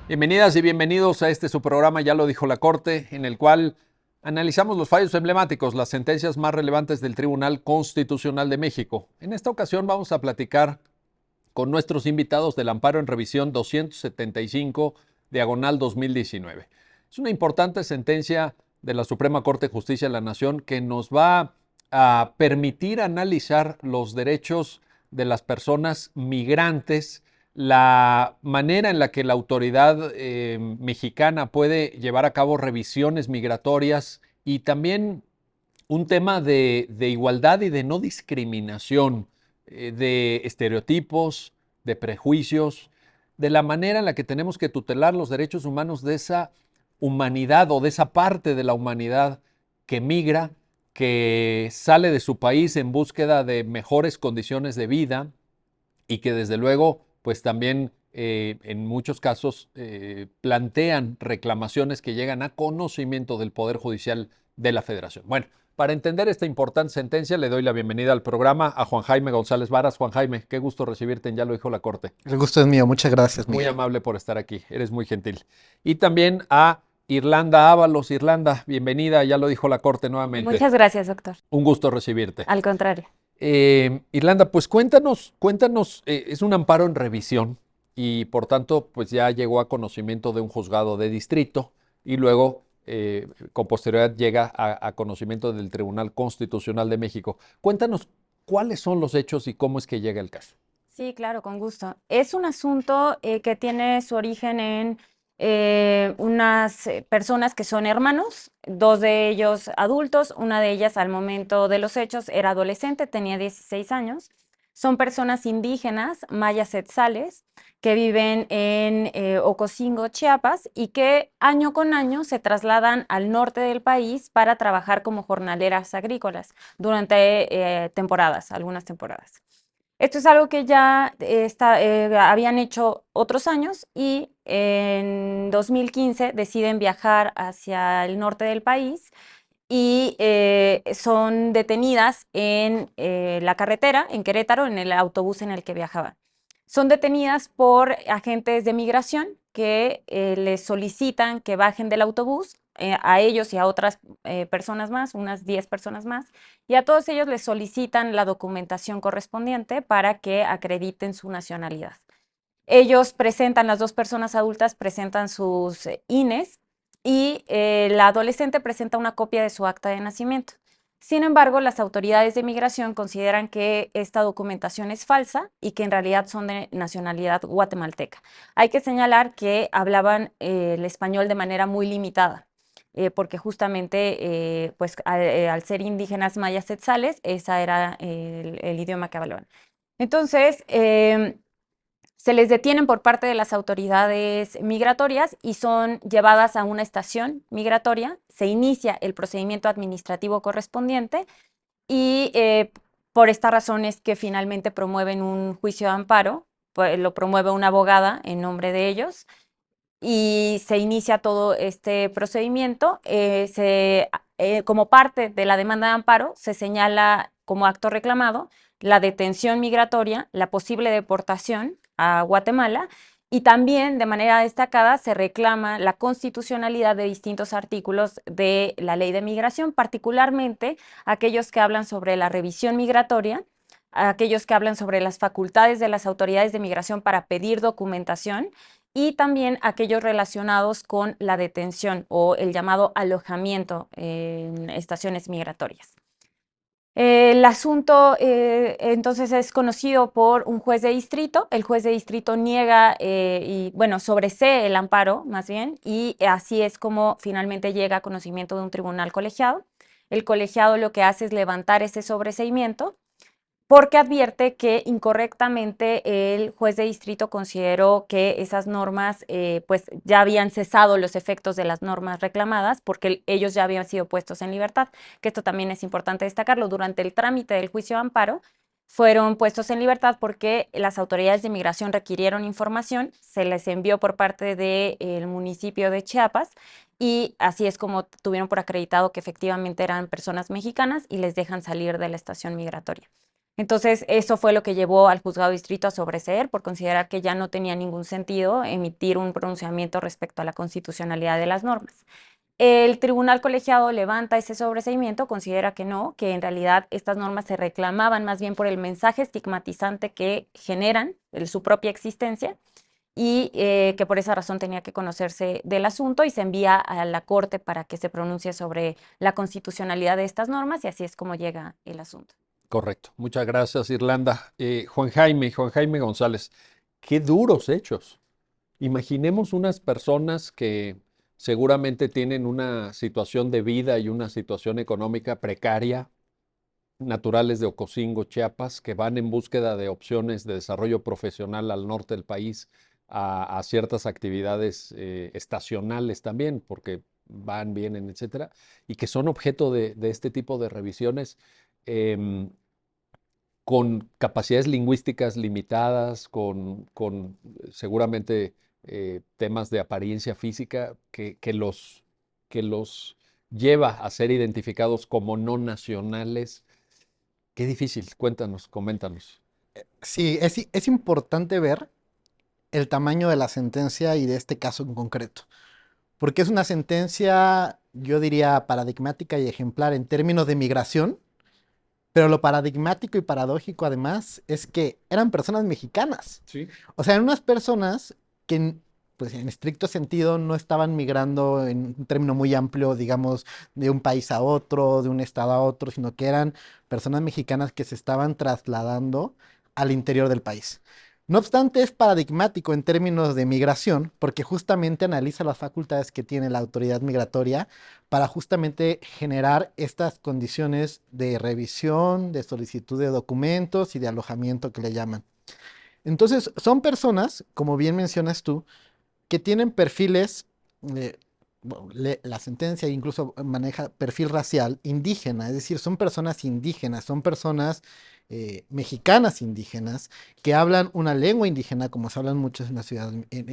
Bienvenidas y bienvenidos a este su programa, Ya lo dijo la Corte, en el cual analizamos los fallos emblemáticos, las sentencias más relevantes del Tribunal Constitucional de México. En esta ocasión vamos a platicar con nuestros invitados del amparo en revisión 275, diagonal 2019. Es una importante sentencia de la Suprema Corte de Justicia de la Nación que nos va a permitir analizar los derechos de las personas migrantes, la manera en la que la autoridad mexicana puede llevar a cabo revisiones migratorias y también un tema de igualdad y de no discriminación, de estereotipos, de prejuicios, de la manera en la que tenemos que tutelar los derechos humanos de esa humanidad o de esa parte de la humanidad que migra, que sale de su país en búsqueda de mejores condiciones de vida y que desde luego pues también en muchos casos plantean reclamaciones que llegan a conocimiento del Poder Judicial de la Federación. Bueno, para entender esta importante sentencia le doy la bienvenida al programa a Juan Jaime González Varas. Juan Jaime, qué gusto recibirte en Ya lo dijo la Corte. El gusto es mío, muchas gracias, Muy Miguel. amable por estar aquí, eres muy gentil. Y también a Irlanda Ábalos. Irlanda, bienvenida, Ya lo dijo la Corte nuevamente. Muchas gracias, doctor. Un gusto recibirte. Al contrario. Irlanda, pues cuéntanos, es un amparo en revisión y por tanto pues ya llegó a conocimiento de un juzgado de distrito y luego con posterioridad llega a conocimiento del Tribunal Constitucional de México. Cuéntanos cuáles son los hechos y cómo es que llega el caso. Sí, claro, con gusto. Es un asunto que tiene su origen en unas personas que son hermanos, dos de ellos adultos, una de ellas al momento de los hechos era adolescente, tenía 16 años. Son personas indígenas, mayas etzales, que viven en Ocosingo, Chiapas, y que año con año se trasladan al norte del país para trabajar como jornaleras agrícolas durante temporadas, algunas temporadas. Esto es algo que ya habían hecho otros años y en 2015 deciden viajar hacia el norte del país y son detenidas en la carretera, en Querétaro, en el autobús en el que viajaban. Son detenidas por agentes de migración que les solicitan que bajen del autobús, a ellos y a otras personas más, unas 10 personas más, y a todos ellos les solicitan la documentación correspondiente para que acrediten su nacionalidad. Ellos presentan, las dos personas adultas presentan sus INES y la adolescente presenta una copia de su acta de nacimiento. Sin embargo, las autoridades de migración consideran que esta documentación es falsa y que en realidad son de nacionalidad guatemalteca. Hay que señalar que hablaban el español de manera muy limitada. Porque justamente, pues al ser indígenas mayas etzales, ese era el idioma que hablaban. Entonces, se les detienen por parte de las autoridades migratorias y son llevadas a una estación migratoria, se inicia el procedimiento administrativo correspondiente y por esta razón es que finalmente promueven un juicio de amparo, pues, lo promueve una abogada en nombre de ellos y se inicia todo este procedimiento. Como parte de la demanda de amparo, se señala como acto reclamado la detención migratoria, la posible deportación a Guatemala y también de manera destacada se reclama la constitucionalidad de distintos artículos de la ley de migración, particularmente aquellos que hablan sobre la revisión migratoria, aquellos que hablan sobre las facultades de las autoridades de migración para pedir documentación y también aquellos relacionados con la detención o el llamado alojamiento en estaciones migratorias. El asunto entonces es conocido por un juez de distrito. El juez de distrito niega y, bueno, sobresee el amparo más bien y así es como finalmente llega a conocimiento de un tribunal colegiado. El colegiado lo que hace es levantar ese sobreseimiento porque advierte que incorrectamente el juez de distrito consideró que esas normas pues ya habían cesado los efectos de las normas reclamadas porque ellos ya habían sido puestos en libertad, que esto también es importante destacarlo. Durante el trámite del juicio de amparo fueron puestos en libertad porque las autoridades de migración requirieron información, se les envió por parte del municipio de Chiapas y así es como tuvieron por acreditado que efectivamente eran personas mexicanas y les dejan salir de la estación migratoria. Entonces, eso fue lo que llevó al juzgado de distrito a sobreseer por considerar que ya no tenía ningún sentido emitir un pronunciamiento respecto a la constitucionalidad de las normas. El tribunal colegiado levanta ese sobreseimiento, considera que no, que en realidad estas normas se reclamaban más bien por el mensaje estigmatizante que generan su propia existencia y que por esa razón tenía que conocerse del asunto y se envía a la Corte para que se pronuncie sobre la constitucionalidad de estas normas y así es como llega el asunto. Correcto. Muchas gracias, Irlanda. Juan Jaime González, qué duros hechos. Imaginemos unas personas que seguramente tienen una situación de vida y una situación económica precaria, naturales de Ocosingo, Chiapas, que van en búsqueda de opciones de desarrollo profesional al norte del país, a ciertas actividades estacionales también, porque van, vienen, etcétera, y que son objeto de este tipo de revisiones. em, con capacidades lingüísticas limitadas, con seguramente temas de apariencia física que los lleva a ser identificados como no nacionales. Qué difícil, cuéntanos, coméntanos. Sí, es importante ver el tamaño de la sentencia y de este caso en concreto, porque es una sentencia, yo diría, paradigmática y ejemplar en términos de migración, pero lo paradigmático y paradójico además es que eran personas mexicanas. Sí. O sea, eran unas personas que, pues en estricto sentido, no estaban migrando en un término muy amplio, digamos, de un país a otro, de un estado a otro, sino que eran personas mexicanas que se estaban trasladando al interior del país. No obstante, es paradigmático en términos de migración, porque justamente analiza las facultades que tiene la autoridad migratoria para justamente generar estas condiciones de revisión, de solicitud de documentos y de alojamiento que le llaman. Entonces, son personas, como bien mencionas tú, que tienen perfiles, bueno, la sentencia incluso maneja perfil racial indígena, es decir, son personas indígenas, son personas mexicanas indígenas que hablan una lengua indígena, como se hablan muchos en la ciudad,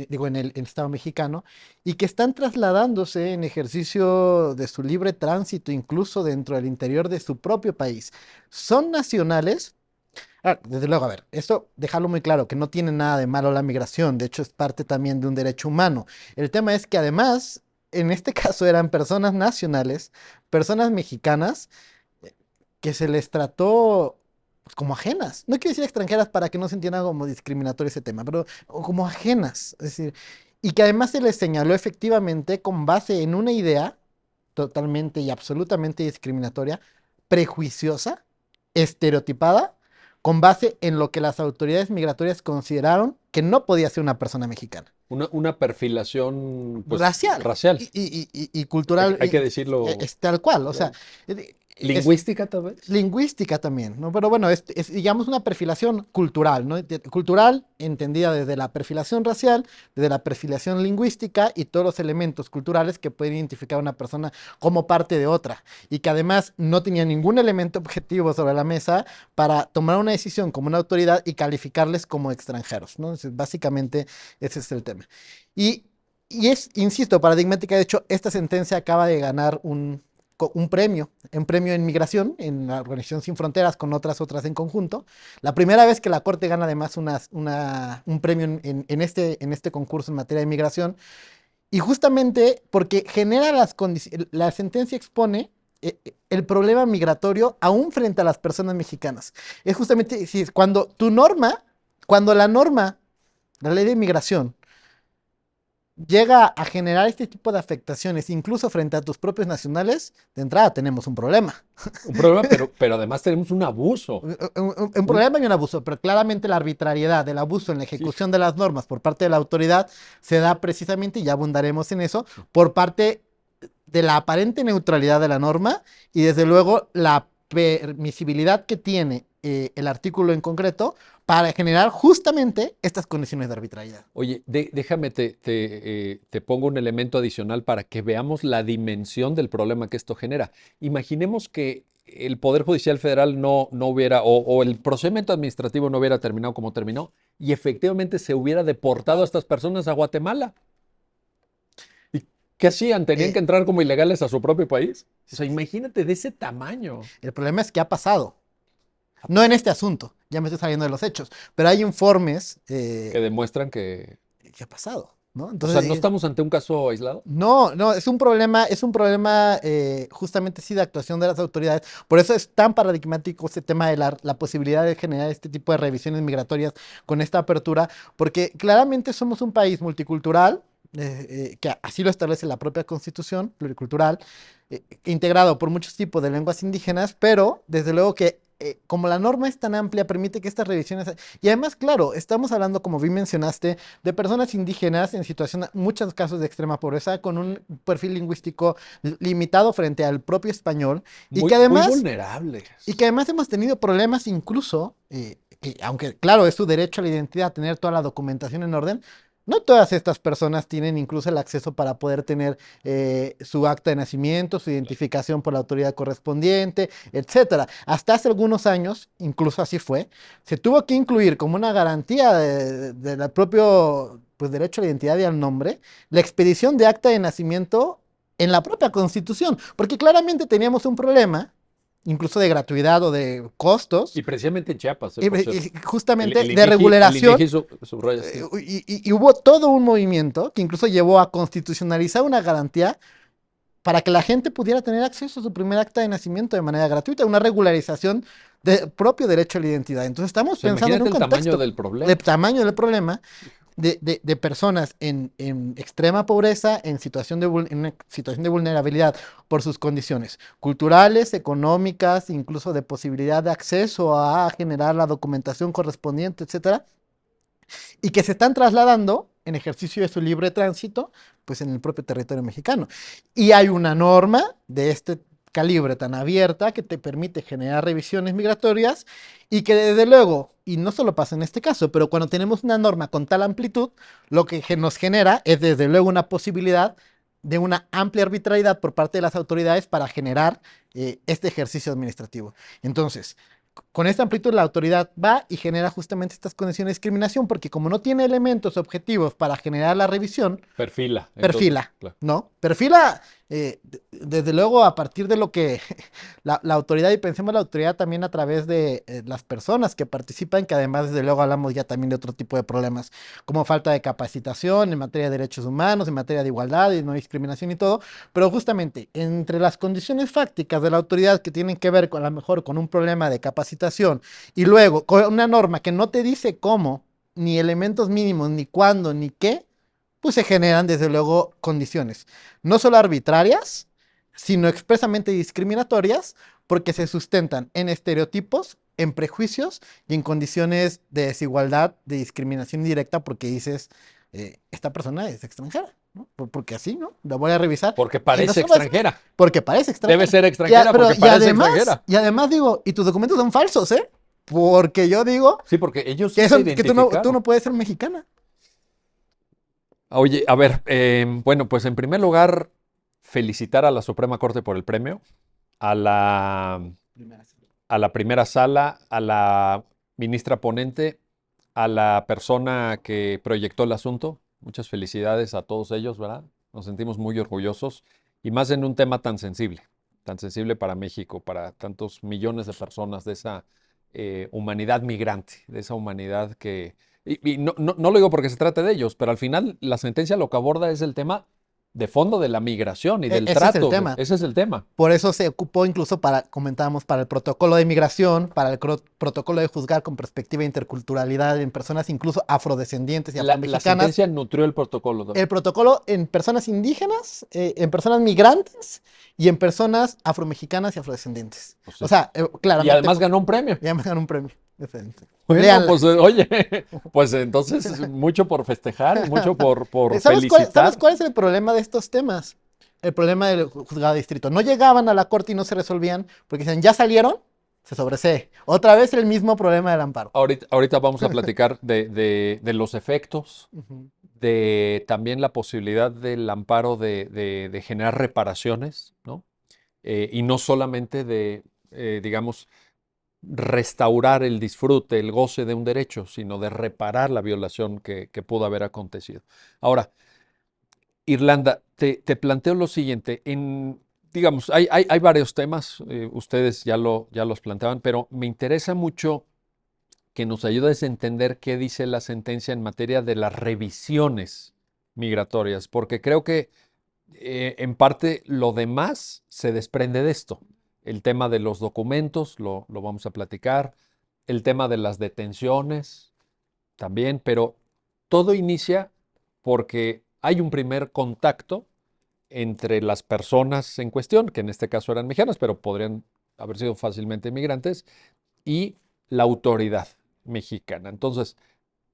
digo, en el estado mexicano, y que están trasladándose en ejercicio de su libre tránsito, incluso dentro del interior de su propio país. Son nacionales. Desde luego, a ver, esto dejarlo muy claro, que no tiene nada de malo la migración, de hecho es parte también de un derecho humano. El tema es que además, en este caso eran personas nacionales, personas mexicanas, que se les trató pues, como ajenas. No quiero decir extranjeras para que no se entienda como discriminatorio ese tema, pero como ajenas. Es decir, y que además se les señaló efectivamente con base en una idea totalmente y absolutamente discriminatoria, prejuiciosa, estereotipada, con base en lo que las autoridades migratorias consideraron que no podía ser una persona mexicana. Una perfilación, pues, Racial racial. y cultural, Hay que decirlo. es tal cual, o sea, es Lingüística, tal vez. lingüística también, ¿no? Pero bueno, digamos una perfilación cultural, ¿no? Cultural entendida desde la perfilación racial, desde la perfilación lingüística y todos los elementos culturales que pueden identificar a una persona como parte de otra y que además no tenía ningún elemento objetivo sobre la mesa para tomar una decisión como una autoridad y calificarles como extranjeros, ¿no? Entonces, básicamente ese es el tema. Y, y es, insisto, paradigmática. De hecho, esta sentencia acaba de ganar un premio en migración en la Organización Sin Fronteras con otras en conjunto. La primera vez que la Corte gana además un premio en este concurso en materia de migración. Y justamente porque genera las condiciones, la sentencia expone el problema migratorio aún frente a las personas mexicanas. Es justamente si cuando la norma, la ley de migración, llega a generar este tipo de afectaciones, incluso frente a tus propios nacionales, de entrada tenemos un problema. Un problema, pero además tenemos un abuso. Un problema y un abuso, pero claramente la arbitrariedad del abuso en la ejecución de las normas por parte de la autoridad se da precisamente, y ya abundaremos en eso, por parte de la aparente neutralidad de la norma y desde luego la permisibilidad que tiene el artículo en concreto para generar justamente estas condiciones de arbitrariedad. Oye, déjame, te pongo un elemento adicional para que veamos la dimensión del problema que esto genera. Imaginemos que el Poder Judicial Federal no hubiera, o el procedimiento administrativo no hubiera terminado como terminó, y efectivamente se hubiera deportado a estas personas a Guatemala. ¿Y qué hacían? ¿Tenían que entrar como ilegales a su propio país? O sea, imagínate de ese tamaño. El problema es que ha pasado. No en este asunto, ya me estoy saliendo de los hechos, pero hay informes Que demuestran que, que ha pasado, ¿no? o sea, Entonces, no estamos ante un caso aislado. no, es un problema justamente sí de actuación de las autoridades. Por eso es tan paradigmático este tema de la posibilidad de generar este tipo de revisiones migratorias con esta apertura, porque claramente somos un país multicultural, que así lo establece la propia Constitución, pluricultural, integrado por muchos tipos de lenguas indígenas, pero desde luego que como la norma es tan amplia, permite que estas revisiones... Y además, claro, estamos hablando, como bien mencionaste, de personas indígenas en situación, en muchos casos de extrema pobreza, con un perfil lingüístico limitado frente al propio español, Muy, muy vulnerables. y que además hemos tenido problemas incluso, que aunque claro, es su derecho a la identidad, tener toda la documentación en orden. No todas estas personas tienen incluso el acceso para poder tener su acta de nacimiento, su identificación por la autoridad correspondiente, etcétera. Hasta hace algunos años, incluso así fue, se tuvo que incluir como una garantía del propio pues, derecho a la identidad y al nombre, la expedición de acta de nacimiento en la propia Constitución, porque claramente teníamos un problema, incluso de gratuidad o de costos, Y precisamente en Chiapas, y, por cierto. y justamente El de INEGI, regulación. subraya, sí. Y hubo todo un movimiento que incluso llevó a constitucionalizar una garantía para que la gente pudiera tener acceso a su primer acta de nacimiento de manera gratuita, una regularización del propio derecho a la identidad. Entonces O estamos sea, pensando en imagínate un el tamaño contexto, del el problema. tamaño del problema de personas en extrema pobreza, en una situación de vulnerabilidad por sus condiciones culturales, económicas, incluso de posibilidad de acceso a generar la documentación correspondiente, etcétera, y que se están trasladando en ejercicio de su libre tránsito, pues en el propio territorio mexicano. Y hay una norma de este calibre tan abierta que te permite generar revisiones migratorias y que desde luego, y no solo pasa en este caso, pero cuando tenemos una norma con tal amplitud, lo que nos genera es desde luego una posibilidad de una amplia arbitrariedad por parte de las autoridades para generar este ejercicio administrativo. Entonces, con esta amplitud la autoridad va y genera justamente estas condiciones de discriminación porque como no tiene elementos objetivos para generar la revisión, Perfila. Entonces, perfila, claro. ¿no? Perfila, desde luego, a partir de lo que la autoridad, y pensemos la autoridad también a través de las personas que participan, que además, desde luego, hablamos ya también de otro tipo de problemas, como falta de capacitación en materia de derechos humanos, en materia de igualdad y no discriminación y todo, pero justamente entre las condiciones fácticas de la autoridad que tienen que ver con, a lo mejor, con un problema de capacitación y luego con una norma que no te dice cómo, ni elementos mínimos, ni cuándo, ni qué, pues se generan desde luego condiciones, no solo arbitrarias, sino expresamente discriminatorias, porque se sustentan en estereotipos, en prejuicios y en condiciones de desigualdad, de discriminación indirecta, porque dices, esta persona es extranjera, ¿no? Porque así, ¿no? La voy a revisar. Porque Y no parece solo eso, extranjera. porque parece extranjera. Debe ser extranjera porque parece extranjera. Y además digo, y tus documentos son falsos, ¿eh? Porque yo digo Sí, porque ellos sí que, se que tú identificaron. no puedes ser mexicana. Oye, a ver, bueno, pues en primer lugar, felicitar a la Suprema Corte por el premio, a la, a la primera sala, a la ministra ponente, a la persona que proyectó el asunto. Muchas felicidades a todos ellos, ¿verdad? Nos sentimos muy orgullosos y más en un tema tan sensible para México, para tantos millones de personas de esa humanidad migrante, de esa humanidad que... Y no lo digo porque se trate de ellos, pero al final la sentencia lo que aborda es el tema de fondo de la migración y del Ese es el trato. tema. Ese es el tema. Por eso se ocupó incluso para, comentábamos, para el protocolo de migración, para el protocolo de juzgar con perspectiva de interculturalidad en personas incluso afrodescendientes y La afromexicanas. sentencia nutrió el protocolo también. El protocolo en personas indígenas, en personas migrantes y en personas afromexicanas y afrodescendientes. Pues O sea, y claramente. además ganó un premio. Y además ganó un premio. Excelente. Bueno, Léanla. pues oye, pues entonces mucho por festejar y mucho por ¿Sabes felicitar. cuál es el problema de estos temas? El problema del juzgado de distrito. No llegaban a la corte y no se resolvían porque decían, ya salieron, se sobresee. Otra vez el mismo problema del amparo. Ahorita vamos a platicar de los efectos, Ujú. de también la posibilidad del amparo de generar reparaciones, ¿no? Y no solamente de, digamos, restaurar el disfrute, el goce de un derecho, sino de reparar la violación que pudo haber acontecido. Ahora, Irlanda, te planteo lo siguiente. digamos, hay varios temas, ustedes ya los planteaban, pero me interesa mucho que nos ayudes a entender qué dice la sentencia en materia de las revisiones migratorias, porque creo que en parte lo demás se desprende de esto. El tema de los documentos, lo vamos a platicar, el tema de las detenciones también, pero todo inicia porque hay un primer contacto entre las personas en cuestión, que en este caso eran mexicanas, pero podrían haber sido fácilmente migrantes, y la autoridad mexicana. Entonces,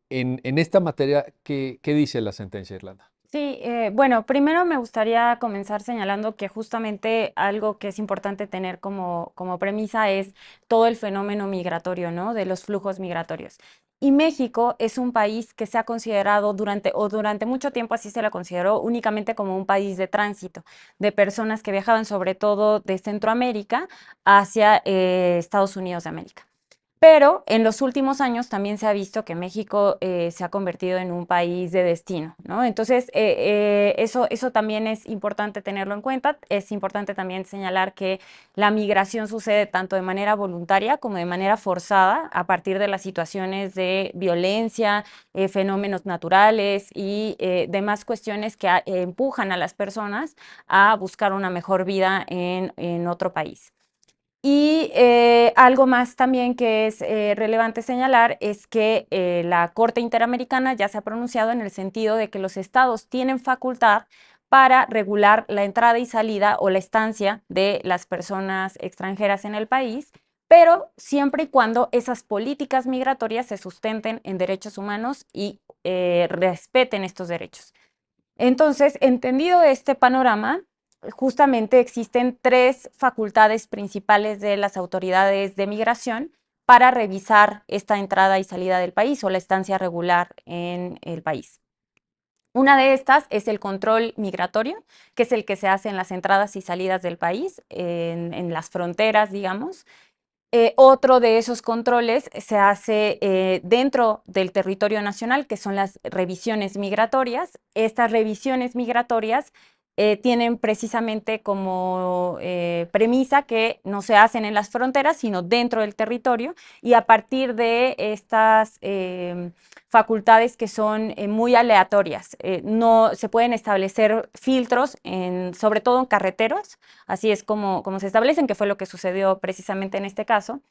en esta materia, ¿qué dice la sentencia de Irlanda? Sí, bueno, primero me gustaría comenzar señalando que justamente algo que es importante tener como premisa es todo el fenómeno migratorio, ¿no? De los flujos migratorios. Y México es un país que se ha considerado durante mucho tiempo así se la consideró únicamente como un país de tránsito, de personas que viajaban sobre todo de Centroamérica hacia Estados Unidos de América. Pero en los últimos años también se ha visto que México se ha convertido en un país de destino, ¿no? Entonces, eso también es importante tenerlo en cuenta. Es importante también señalar que la migración sucede tanto de manera voluntaria como de manera forzada a partir de las situaciones de violencia, fenómenos naturales y demás cuestiones que empujan a las personas a buscar una mejor vida en otro país. Y algo más también que es relevante señalar es que la Corte Interamericana ya se ha pronunciado en el sentido de que los estados tienen facultad para regular la entrada y salida o la estancia de las personas extranjeras en el país, pero siempre y cuando esas políticas migratorias se sustenten en derechos humanos y respeten estos derechos. Entonces, entendido este panorama, justamente existen tres facultades principales de las autoridades de migración para revisar esta entrada y salida del país o la estancia regular en el país. Una de estas es el control migratorio, que es el que se hace en las entradas y salidas del país, en las fronteras, digamos. Otro de esos controles se hace dentro del territorio nacional, que son las revisiones migratorias. Estas revisiones migratorias tienen precisamente como premisa que no se hacen en las fronteras, sino dentro del territorio, y a partir de estas facultades que son muy aleatorias. No se pueden establecer filtros, sobre todo en carreteros, así es como se establecen, que fue lo que sucedió precisamente en este caso.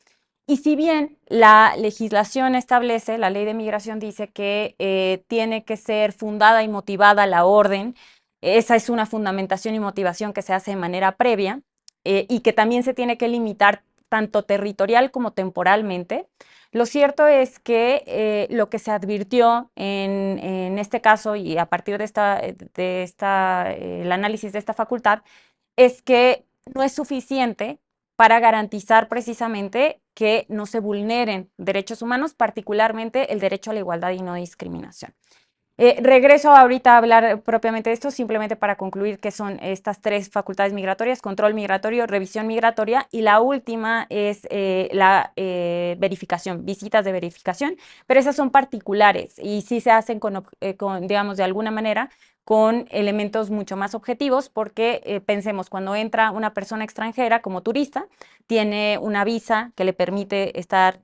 Y si bien la legislación establece, la ley de migración dice que tiene que ser fundada y motivada la orden, esa es una fundamentación y motivación que se hace de manera previa y que también se tiene que limitar tanto territorial como temporalmente. Lo cierto es que lo que se advirtió en este caso y a partir el análisis de esta facultad es que no es suficiente para garantizar precisamente que no se vulneren derechos humanos, particularmente el derecho a la igualdad y no discriminación. Regreso ahorita a hablar propiamente de esto, simplemente para concluir que son estas tres facultades migratorias: control migratorio, revisión migratoria, y la última es la verificación, visitas de verificación, pero esas son particulares y sí se hacen digamos, de alguna manera, con elementos mucho más objetivos, porque pensemos, cuando entra una persona extranjera como turista, tiene una visa que le permite estar,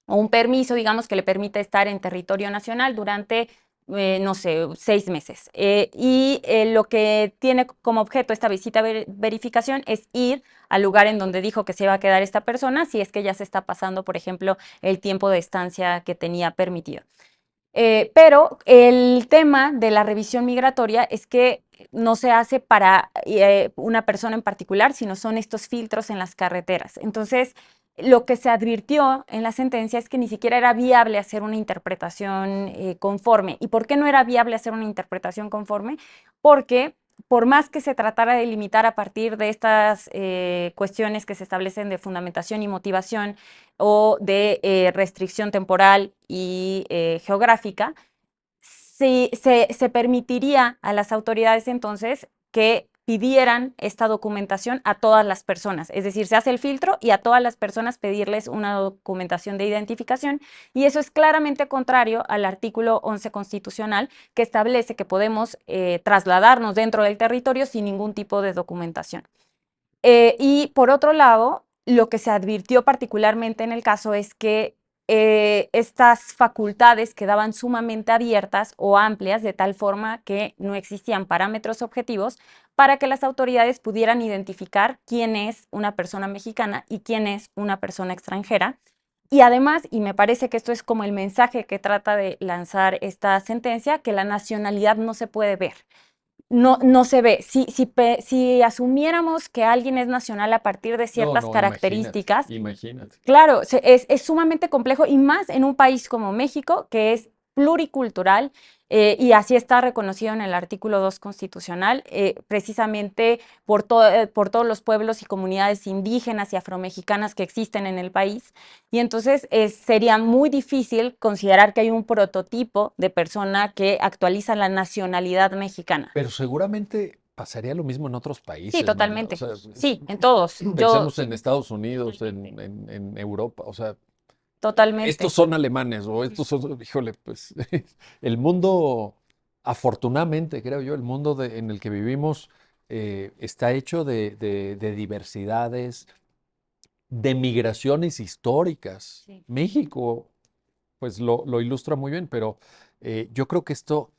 o un permiso, digamos, que le permite estar en territorio nacional durante no sé, 6 meses. Lo que tiene como objeto esta visita verificación es ir al lugar en donde dijo que se iba a quedar esta persona, si es que ya se está pasando, por ejemplo, el tiempo de estancia que tenía permitido. Pero el tema de la revisión migratoria es que no se hace para una persona en particular, sino son estos filtros en las carreteras. Entonces, lo que se advirtió en la sentencia es que ni siquiera era viable hacer una interpretación conforme. ¿Y por qué no era viable hacer una interpretación conforme? Porque por más que se tratara de limitar a partir de estas cuestiones que se establecen de fundamentación y motivación o de restricción temporal y geográfica, se permitiría a las autoridades entonces que pidieran esta documentación a todas las personas. Es decir, se hace el filtro y a todas las personas pedirles una documentación de identificación, y eso es claramente contrario al artículo 11 constitucional, que establece que podemos trasladarnos dentro del territorio sin ningún tipo de documentación. Y por otro lado, lo que se advirtió particularmente en el caso es que estas facultades quedaban sumamente abiertas o amplias de tal forma que no existían parámetros objetivos para que las autoridades pudieran identificar quién es una persona mexicana y quién es una persona extranjera. Y además, y me parece que esto es como el mensaje que trata de lanzar esta sentencia, que la nacionalidad no se puede ver. No se ve. Si asumiéramos que alguien es nacional a partir de No, ciertas no, características, imagínate. claro, es sumamente complejo y más en un país como México, que es pluricultural, y así está reconocido en el artículo 2 constitucional, precisamente por todos los pueblos y comunidades indígenas y afromexicanas que existen en el país. Y entonces sería muy difícil considerar que hay un prototipo de persona que actualiza la nacionalidad mexicana. Pero seguramente pasaría lo mismo en otros Sí, países, mana. O totalmente. sea, Sí, en todos. pensemos Sí, en Estados Unidos, totalmente. en Europa. O sea, estos Totalmente. son alemanes o estos son, híjole, pues el mundo, afortunadamente, creo yo, el mundo en el que vivimos está hecho de diversidades, de migraciones históricas. Sí. México, pues lo ilustra muy bien, pero yo creo que esto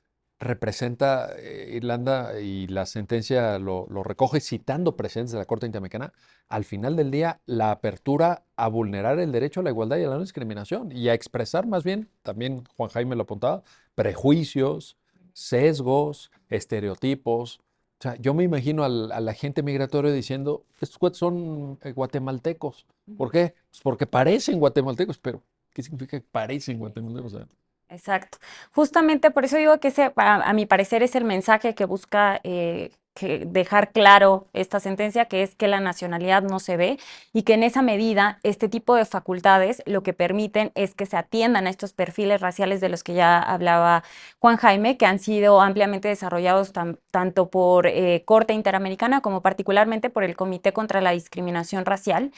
representa, Irlanda, y la sentencia lo recoge citando precedentes de la Corte Interamericana, al final del día, la apertura a vulnerar el derecho a la igualdad y a la no discriminación y a expresar más bien, también Juan Jaime lo apuntaba, prejuicios, sesgos, estereotipos. O sea, yo me imagino a la gente migratoria diciendo, estos cuates son guatemaltecos. ¿Por qué? Pues porque parecen guatemaltecos, pero ¿qué significa que parecen guatemaltecos? O sea, Exacto. Justamente por eso digo que ese, a mi parecer, es el mensaje que busca que dejar claro esta sentencia, que es que la nacionalidad no se ve y que en esa medida este tipo de facultades lo que permiten es que se atiendan a estos perfiles raciales de los que ya hablaba Juan Jaime, que han sido ampliamente desarrollados tanto por Corte Interamericana como particularmente por el Comité contra la Discriminación Racial,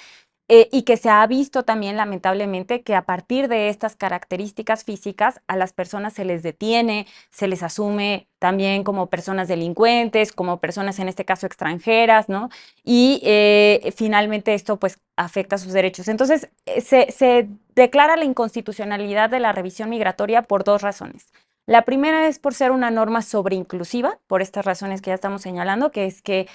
y que se ha visto también lamentablemente que a partir de estas características físicas a las personas se les detiene, se les asume también como personas delincuentes, como personas en este caso extranjeras, ¿no? Y finalmente esto pues afecta sus derechos. Entonces se declara la inconstitucionalidad de la revisión migratoria por dos razones. La primera es por ser una norma sobreinclusiva, por estas razones que ya estamos señalando, que es que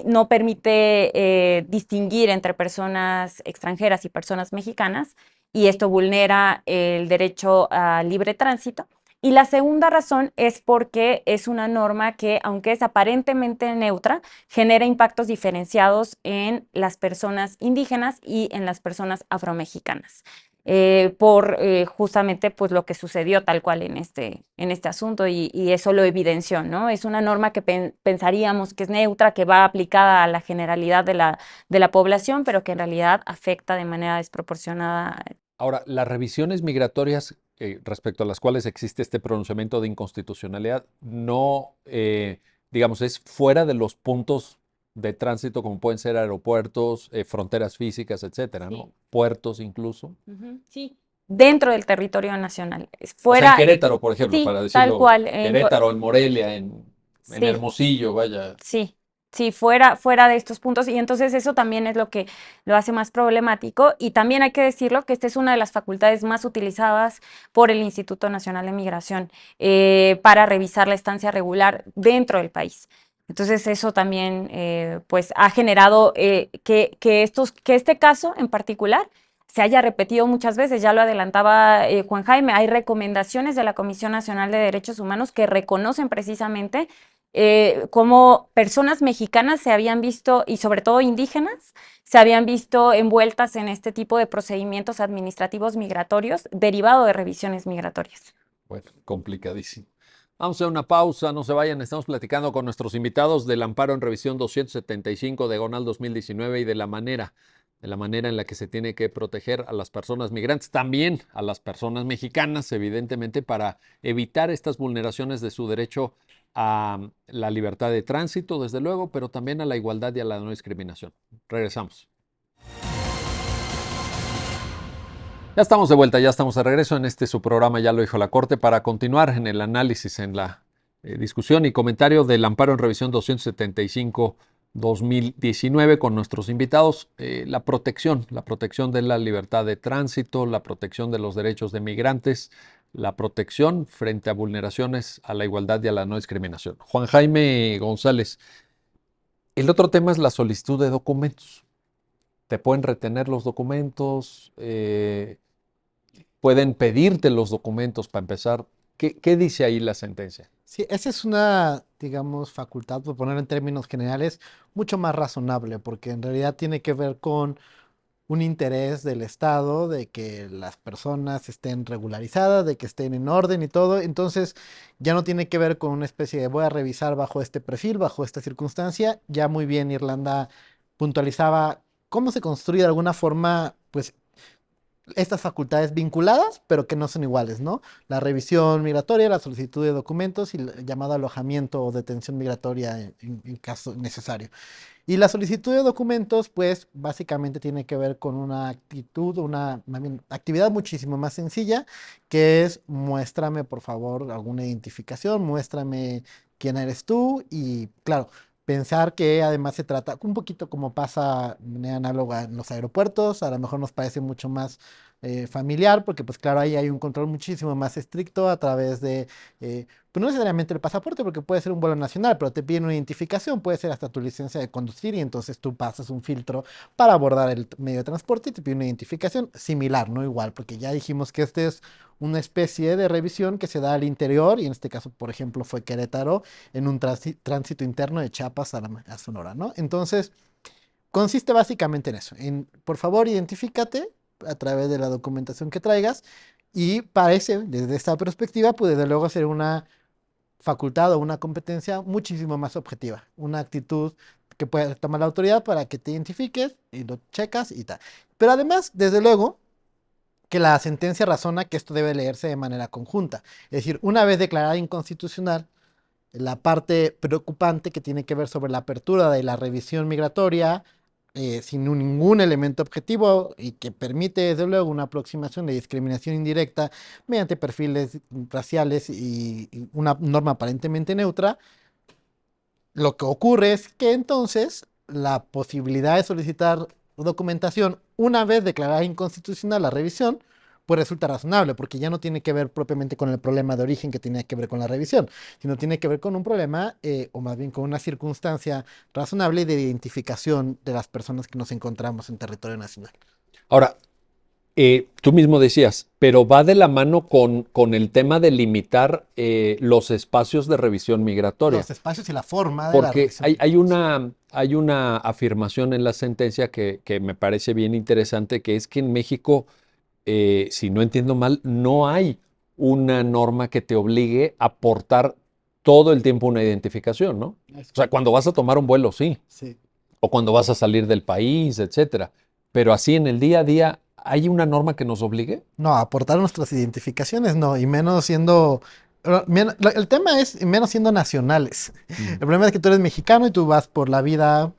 no permite distinguir entre personas extranjeras y personas mexicanas, y esto vulnera el derecho a libre tránsito. Y la segunda razón es porque es una norma que, aunque es aparentemente neutra, genera impactos diferenciados en las personas indígenas y en las personas afromexicanas. Por justamente pues lo que sucedió tal cual en este asunto y eso lo evidenció, ¿no? Es una norma que pensaríamos que es neutra, que va aplicada a la generalidad de la población, pero que en realidad afecta de manera desproporcionada. ahora, las revisiones migratorias respecto a las cuales existe este pronunciamiento de inconstitucionalidad, no, digamos, es fuera de los puntos de tránsito como pueden ser aeropuertos, fronteras físicas, etcétera, ¿no? Sí. Puertos incluso. Sí, dentro del territorio nacional. O sea, en Fuera, Querétaro, por ejemplo, sí, para tal decirlo, cual. Querétaro, en Morelia, en Sí. Hermosillo, vaya. Sí, sí, fuera de estos puntos. Y entonces eso también es lo que lo hace más problemático. Y también hay que decirlo que esta es una de las facultades más utilizadas por el Instituto Nacional de Migración para revisar la estancia regular dentro del país. Entonces eso también pues ha generado que este caso en particular se haya repetido muchas veces. Ya lo adelantaba Juan Jaime, hay recomendaciones de la Comisión Nacional de Derechos Humanos que reconocen precisamente cómo personas mexicanas se habían visto, y sobre todo indígenas, se habían visto envueltas en este tipo de procedimientos administrativos migratorios derivado de revisiones migratorias. Bueno, complicadísimo. Vamos a hacer una pausa, no se vayan, estamos platicando con nuestros invitados del amparo en revisión 275 diagonal 2019 y de la manera en la que se tiene que proteger a las personas migrantes, también a las personas mexicanas, evidentemente, para evitar estas vulneraciones de su derecho a la libertad de tránsito, desde luego, pero también a la igualdad y a la no discriminación. Regresamos. Ya estamos de vuelta, ya estamos de regreso en su programa, ya lo dijo la Corte, para continuar en el análisis, en la discusión y comentario del amparo en revisión 275 2019 con nuestros invitados, la protección de la libertad de tránsito, la protección de los derechos de migrantes, la protección frente a vulneraciones a la igualdad y a la no discriminación. Juan Jaime González, el otro tema es la solicitud de documentos. Te pueden retener los documentos, pueden pedirte los documentos para empezar. ¿Qué dice ahí la sentencia? Sí, esa es una, digamos, facultad, por poner en términos generales, mucho más razonable, porque en realidad tiene que ver con un interés del Estado de que las personas estén regularizadas, de que estén en orden y todo. Entonces, ya no tiene que ver con una especie de voy a revisar bajo este perfil, bajo esta circunstancia. Ya muy bien Irlanda puntualizaba cómo se construye de alguna forma, pues, estas facultades vinculadas, pero que no son iguales, ¿no? La revisión migratoria, la solicitud de documentos y el llamado alojamiento o detención migratoria en caso necesario. Y la solicitud de documentos, pues básicamente tiene que ver con una actitud, una más bien, actividad muchísimo más sencilla, que es muéstrame por favor alguna identificación, muéstrame quién eres tú y claro, pensar que además se trata un poquito como pasa de manera análoga en los aeropuertos, a lo mejor nos parece mucho más familiar, porque pues claro, ahí hay un control muchísimo más estricto a través de pues no necesariamente el pasaporte, porque puede ser un vuelo nacional, pero te piden una identificación, puede ser hasta tu licencia de conducir y entonces tú pasas un filtro para abordar el medio de transporte y te piden una identificación similar, no igual, porque ya dijimos que este es una especie de revisión que se da al interior y en este caso, por ejemplo, fue Querétaro en un tránsito interno de Chiapas a Sonora, ¿no? Entonces, consiste básicamente en eso, en por favor identifícate a través de la documentación que traigas y parece, desde esta perspectiva, pues desde luego ser una facultad o una competencia muchísimo más objetiva, una actitud que puede tomar la autoridad para que te identifiques y lo checas y tal. Pero además, desde luego, que la sentencia razona que esto debe leerse de manera conjunta. Es decir, una vez declarada inconstitucional, la parte preocupante que tiene que ver sobre la apertura de la revisión migratoria, sin ningún elemento objetivo y que permite desde luego una aproximación de discriminación indirecta mediante perfiles raciales y una norma aparentemente neutra, lo que ocurre es que entonces la posibilidad de solicitar documentación una vez declarada inconstitucional la revisión, pues resulta razonable, porque ya no tiene que ver propiamente con el problema de origen que tenía que ver con la revisión, sino tiene que ver con un problema, o más bien con una circunstancia razonable de identificación de las personas que nos encontramos en territorio nacional. Ahora, tú mismo decías, pero va de la mano con el tema de limitar los espacios de revisión migratoria. Los espacios y la forma de la Porque revisión. hay una afirmación en la sentencia que me parece bien interesante, que es que en México, si no entiendo mal, no hay una norma que te obligue a portar todo el tiempo una identificación, ¿no? O sea, cuando vas a tomar un vuelo, sí, Sí. o cuando vas a salir del país, etcétera. Pero así en el día a día, ¿hay una norma que nos obligue? No, aportar nuestras identificaciones, no, y menos siendo... El tema es menos siendo nacionales. El problema es que tú eres mexicano y tú vas por la vida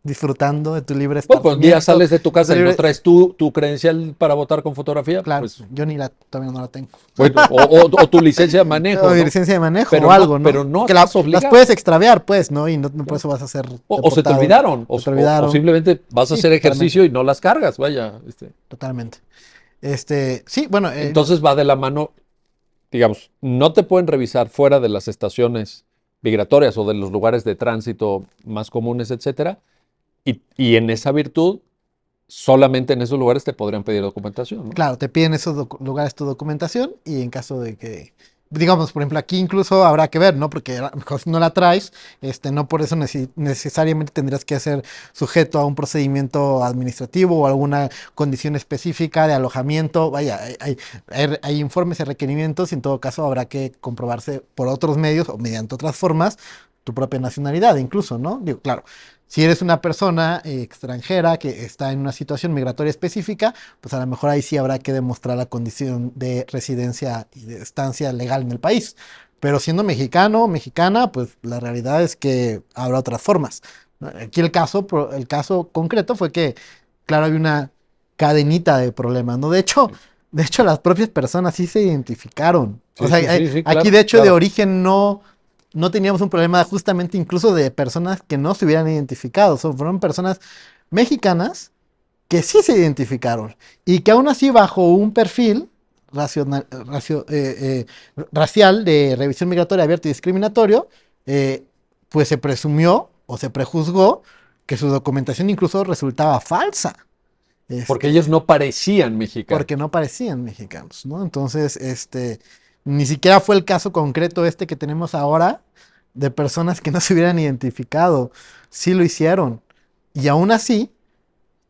disfrutando de tu libre Bueno, pues un día esparcimiento. sales de tu casa y no libre- traes tu credencial para votar con fotografía, Claro, pues yo todavía no la tengo. bueno, o tu licencia de manejo, O mi ¿no? licencia de manejo Pero o no- algo, ¿no? pero no Que estás las obligado. puedes extraviar, pues, ¿no? Y no por eso vas a ser O se te deportado. olvidaron, Se te olvidaron. o simplemente vas a Sí, hacer ejercicio y no las cargas, vaya. Totalmente. Sí, bueno, Entonces va de la mano, digamos, no te pueden revisar fuera de las estaciones migratorias o de los lugares de tránsito más comunes, etcétera, y en esa virtud, solamente en esos lugares te podrían pedir documentación, ¿no? claro, te piden esos lugares tu documentación y en caso de que, digamos, por ejemplo, aquí incluso habrá que ver, ¿no? Porque a lo mejor si no la traes, no por eso necesariamente tendrías que ser sujeto a un procedimiento administrativo o alguna condición específica de alojamiento. Vaya, hay informes y requerimientos y en todo caso habrá que comprobarse por otros medios o mediante otras formas tu propia nacionalidad incluso, ¿no? Digo, claro. Si eres una persona extranjera que está en una situación migratoria específica, pues a lo mejor ahí sí habrá que demostrar la condición de residencia y de estancia legal en el país. Pero siendo mexicano o mexicana, pues la realidad es que habrá otras formas. Aquí el caso concreto fue que, claro, hay una cadenita de problemas, ¿no? De hecho, las propias personas sí se identificaron. Sí, O sea, sí, sí, sí, aquí claro, de hecho de claro. origen no no teníamos un problema justamente incluso de personas que no se hubieran identificado. Fueron personas mexicanas que sí se identificaron y que aún así bajo un perfil racial de revisión migratoria abierto y discriminatorio, pues se presumió o se prejuzgó que su documentación incluso resultaba falsa. Porque ellos no parecían mexicanos. Porque no parecían mexicanos, ¿no? Entonces, ni siquiera fue el caso concreto que tenemos ahora de personas que no se hubieran identificado. Sí lo hicieron. Y aún así,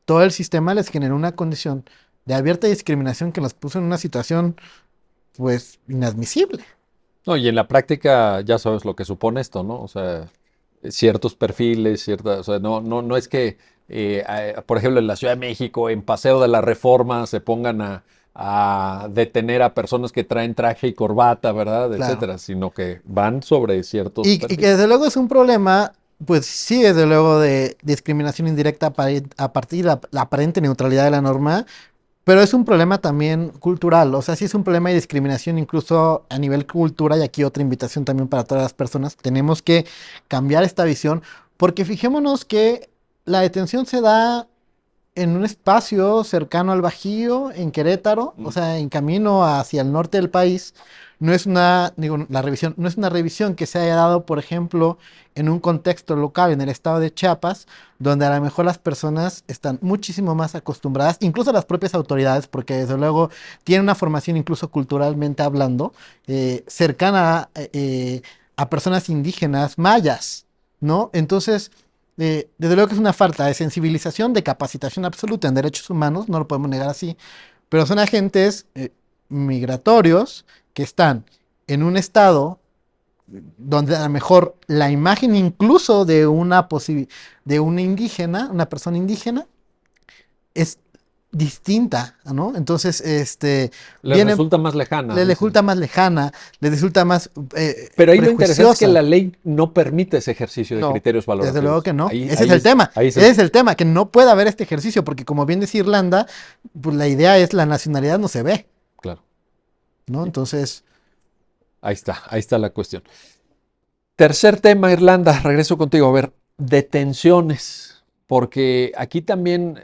todo el sistema les generó una condición de abierta discriminación que los puso en una situación, pues, inadmisible. No, y en la práctica ya sabes lo que supone esto, ¿no? O sea, ciertos perfiles, o sea, no es que, por ejemplo, en la Ciudad de México, en Paseo de la Reforma, se pongan a detener a personas que traen traje y corbata, ¿verdad? Claro. Etcétera, sino que van sobre ciertos Y perfiles. que desde luego es un problema, pues sí, desde luego de discriminación indirecta a partir de la aparente neutralidad de la norma, pero es un problema también cultural, o sea, sí es un problema de discriminación incluso a nivel cultura, y aquí otra invitación también para todas las personas. Tenemos que cambiar esta visión, porque fijémonos que la detención se da en un espacio cercano al Bajío, en Querétaro, o sea, en camino hacia el norte del país. No es la revisión, no es una revisión que se haya dado, por ejemplo, en un contexto local, en el estado de Chiapas, donde a lo mejor las personas están muchísimo más acostumbradas, incluso las propias autoridades, porque desde luego tienen una formación incluso culturalmente hablando, cercana a personas indígenas mayas, ¿no? Entonces, desde luego que es una falta de sensibilización, de capacitación absoluta en derechos humanos, no lo podemos negar así, pero son agentes migratorios que están en un estado donde a lo mejor la imagen incluso de de una indígena, una persona indígena, es distinta, ¿no? Entonces, Les resulta más lejana. les resulta más lejana, les resulta más Pero ahí lo interesante es que prejuiciosa. la ley no permite ese ejercicio de No, criterios valorativos. desde luego que no. Ahí- Ese ahí es el tema. ahí Ese es el tema, que no puede haber este ejercicio, porque como bien decía Irlanda, pues la idea es la nacionalidad no se ve, Claro, ¿no? Entonces, ahí está la cuestión. Tercer tema, Irlanda, regreso contigo. A ver, detenciones, porque aquí también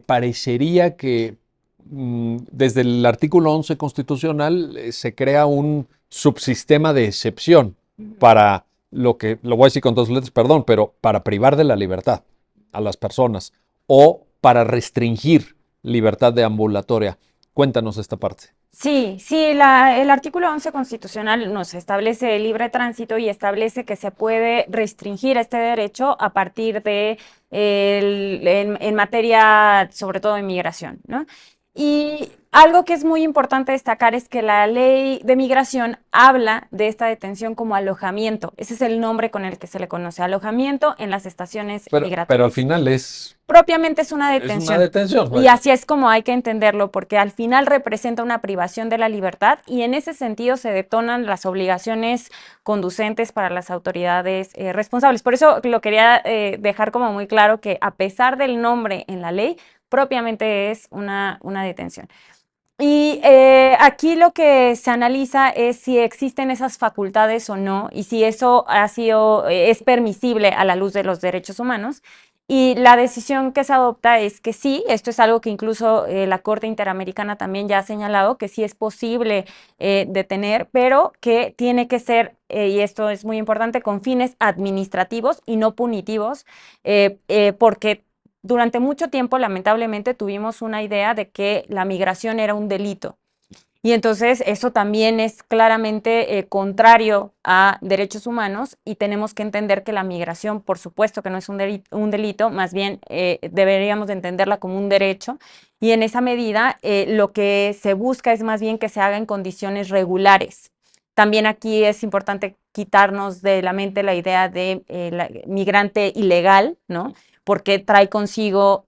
parecería que desde el artículo 11 constitucional se crea un subsistema de excepción para lo voy a decir con dos letras, perdón, pero para privar de la libertad a las personas o para restringir libertad de ambulatoria. Cuéntanos esta parte. Sí, el artículo 11 constitucional nos establece el libre tránsito y establece que se puede restringir este derecho a partir de en materia, sobre todo de migración, ¿no? Y algo que es muy importante destacar es que la ley de migración habla de esta detención como alojamiento. Ese es el nombre con el que se le conoce, alojamiento en las estaciones Pero migratorias. al final Propiamente es una es una detención. detención. Y vaya. así es como hay que entenderlo, porque al final representa una privación de la libertad y en ese sentido se detonan las obligaciones conducentes para las autoridades responsables. Por eso lo quería dejar como muy claro que a pesar del nombre en la ley, propiamente es una detención. Y aquí lo que se analiza es si existen esas facultades o no y si eso es permisible a la luz de los derechos humanos. Y la decisión que se adopta es que sí, esto es algo que incluso la Corte Interamericana también ya ha señalado, que sí es posible detener, pero que tiene que ser, y esto es muy importante, con fines administrativos y no punitivos, porque durante mucho tiempo, lamentablemente, tuvimos una idea de que la migración era un delito. Y entonces eso también es claramente contrario a derechos humanos y tenemos que entender que la migración, por supuesto que no es un delito, más bien deberíamos de entenderla como un derecho y en esa medida lo que se busca es más bien que se haga en condiciones regulares. También aquí es importante quitarnos de la mente la idea de migrante ilegal, ¿no? Porque trae consigo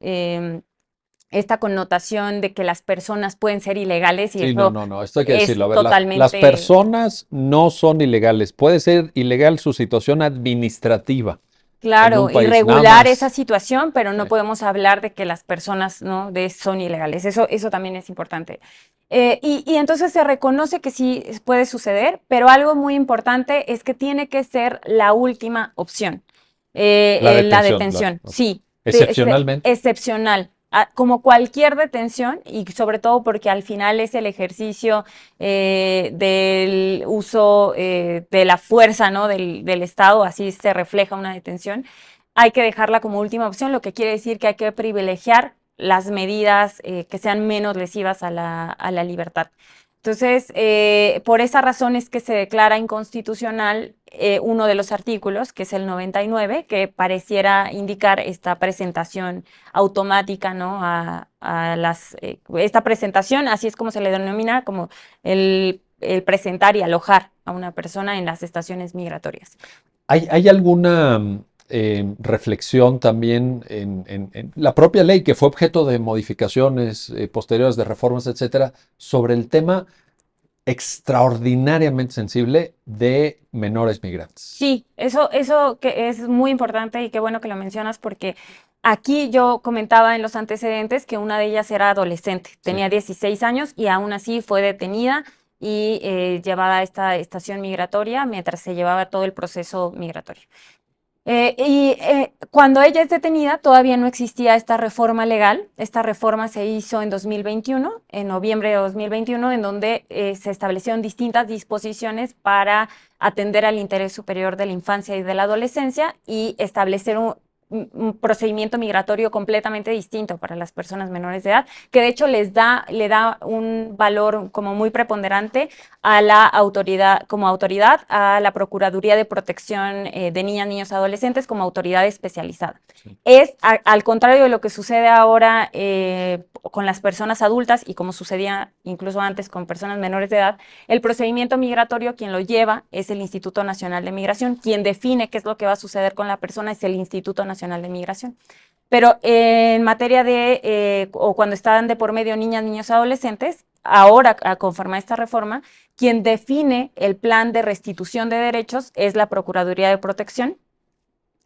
esta connotación de que las personas pueden ser ilegales y Sí, eso no, esto hay que es decirlo. A ver, las totalmente, personas no son ilegales. Puede ser ilegal su situación administrativa en claro, un país, nada irregular esa más. situación, pero no Sí. podemos hablar de que las personas no son ilegales. Eso también es importante. Y entonces se reconoce que sí puede suceder, pero algo muy importante es que tiene que ser la última opción. La detención, Ok. sí, Excepcionalmente. excepcional. Como cualquier detención, y sobre todo porque al final es el ejercicio del uso de la fuerza, ¿no? del Estado, así se refleja una detención, hay que dejarla como última opción, lo que quiere decir que hay que privilegiar las medidas que sean menos lesivas a la libertad. Entonces, por esa razón es que se declara inconstitucional uno de los artículos, que es el 99, que pareciera indicar esta presentación automática, ¿no? Esta presentación, así es como se le denomina, como el presentar y alojar a una persona en las estaciones migratorias. ¿Hay alguna reflexión también en la propia ley que fue objeto de modificaciones posteriores, de reformas, etcétera, sobre el tema extraordinariamente sensible de menores migrantes? Sí, eso que es muy importante y qué bueno que lo mencionas porque aquí yo comentaba en los antecedentes que una de ellas era adolescente, Sí. tenía 16 años y aún así fue detenida y llevada a esta estación migratoria mientras se llevaba todo el proceso migratorio. Cuando ella es detenida, todavía no existía esta reforma legal. Esta reforma se hizo en 2021, en noviembre de 2021, en donde se establecieron distintas disposiciones para atender al interés superior de la infancia y de la adolescencia y establecer un procedimiento migratorio completamente distinto para las personas menores de edad, que de hecho le da un valor como muy preponderante a la autoridad, como autoridad, a la Procuraduría de Protección de Niñas, Niños, Adolescentes como autoridad especializada. Sí. Al contrario de lo que sucede ahora con las personas adultas y como sucedía incluso antes con personas menores de edad, el procedimiento migratorio quien lo lleva es el Instituto Nacional de Migración, quien define qué es lo que va a suceder con la persona es el Instituto Nacional de Migración. Pero en materia o cuando están de por medio niñas, niños, adolescentes, ahora, conforme a esta reforma, quien define el plan de restitución de derechos es la Procuraduría de Protección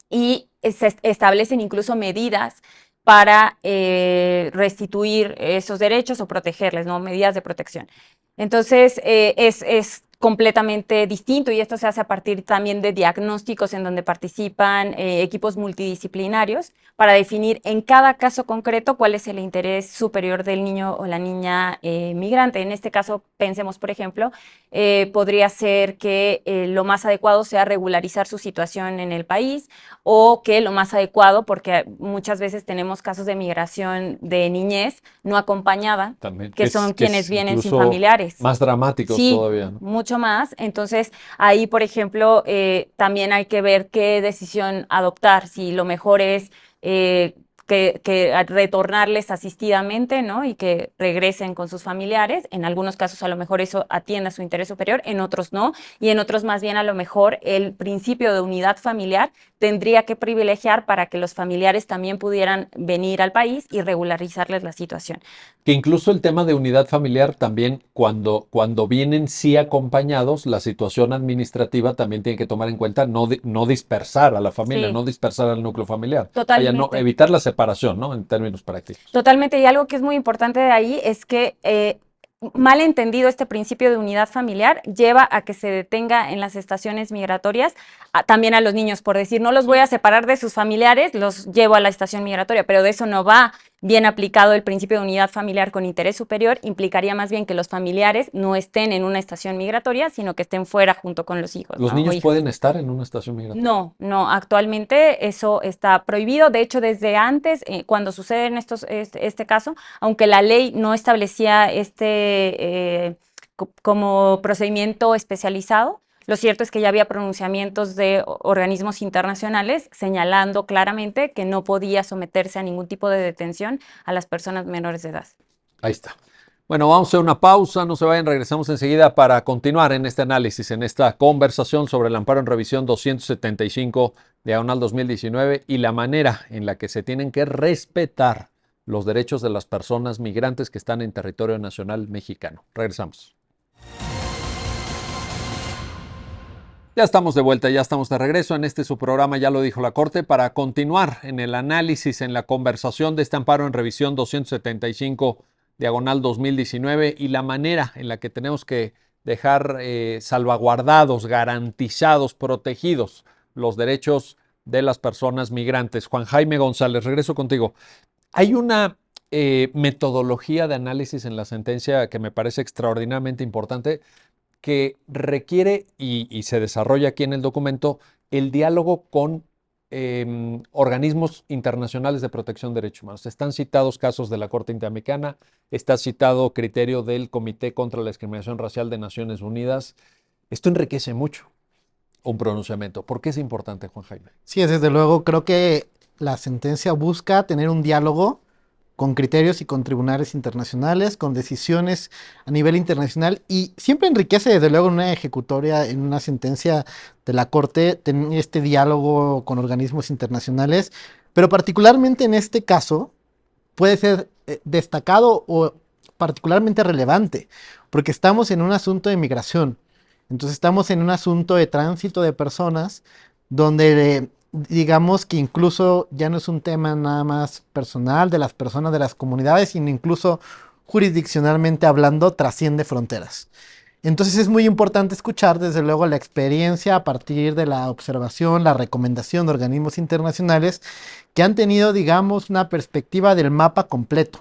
y se establecen incluso medidas para restituir esos derechos o protegerles, ¿no? Medidas de protección. Entonces, es completamente distinto y esto se hace a partir también de diagnósticos en donde participan equipos multidisciplinarios para definir en cada caso concreto cuál es el interés superior del niño o la niña migrante. En este caso, pensemos, por ejemplo, podría ser que lo más adecuado sea regularizar su situación en el país o que lo más adecuado, porque muchas veces tenemos casos de migración de niñez no acompañada, También, que son que quienes es vienen sin incluso familiares. más dramáticos Sí, todavía, ¿no? mucho más. Entonces, ahí, por ejemplo, también hay que ver qué decisión adoptar, si lo mejor es que retornarles asistidamente, ¿no? Y que regresen con sus familiares. En algunos casos a lo mejor eso atiende a su interés superior, en otros no, y en otros más bien a lo mejor el principio de unidad familiar tendría que privilegiar para que los familiares también pudieran venir al país y regularizarles la situación. Que incluso el tema de unidad familiar también, cuando vienen sí acompañados, la situación administrativa también tiene que tomar en cuenta no dispersar a la familia, Sí, no dispersar al núcleo familiar. Vaya, no, totalmente. evitar la separación, ¿no? En términos prácticos. Totalmente, y algo que es muy importante de ahí es que mal entendido este principio de unidad familiar lleva a que se detenga en las estaciones migratorias también a los niños, por decir, no los voy a separar de sus familiares, los llevo a la estación migratoria, pero de eso no va. Bien aplicado el principio de unidad familiar con interés superior, implicaría más bien que los familiares no estén en una estación migratoria, sino que estén fuera junto con los hijos, ¿Los ¿no? O niños hijas. pueden estar en una estación migratoria? No, no, actualmente eso está prohibido. De hecho, desde antes, cuando sucede en este caso, aunque la ley no establecía como procedimiento especializado, lo cierto es que ya había pronunciamientos de organismos internacionales señalando claramente que no podía someterse a ningún tipo de detención a las personas menores de edad. Ahí está. Bueno, vamos a hacer una pausa, no se vayan, regresamos enseguida para continuar en este análisis, en esta conversación sobre el amparo en revisión 275/2019 y la manera en la que se tienen que respetar los derechos de las personas migrantes que están en territorio nacional mexicano. Regresamos. Ya estamos de vuelta, ya estamos de regreso en su programa, ya lo dijo la Corte, para continuar en el análisis, en la conversación de este amparo en revisión 275 diagonal 2019, y la manera en la que tenemos que dejar salvaguardados, garantizados, protegidos los derechos de las personas migrantes. Juan Jaime González, regreso contigo. Hay una metodología de análisis en la sentencia que me parece extraordinariamente importante, que requiere y se desarrolla aquí en el documento el diálogo con organismos internacionales de protección de derechos humanos. Están citados casos de la Corte Interamericana, está citado criterio del Comité contra la Discriminación Racial de Naciones Unidas. Esto enriquece mucho un pronunciamiento. ¿Por qué es importante, Juan Jaime? Sí, desde luego, creo que la sentencia busca tener un diálogo con criterios y con tribunales internacionales, con decisiones a nivel internacional, y siempre enriquece desde luego en una ejecutoria, en una sentencia de la Corte, tener este diálogo con organismos internacionales, pero particularmente en este caso puede ser destacado o particularmente relevante, porque estamos en un asunto de migración, entonces estamos en un asunto de tránsito de personas donde digamos que incluso ya no es un tema nada más personal de las personas, de las comunidades, sino incluso jurisdiccionalmente hablando, trasciende fronteras. Entonces es muy importante escuchar desde luego la experiencia a partir de la observación, la recomendación de organismos internacionales que han tenido, digamos, una perspectiva del mapa completo,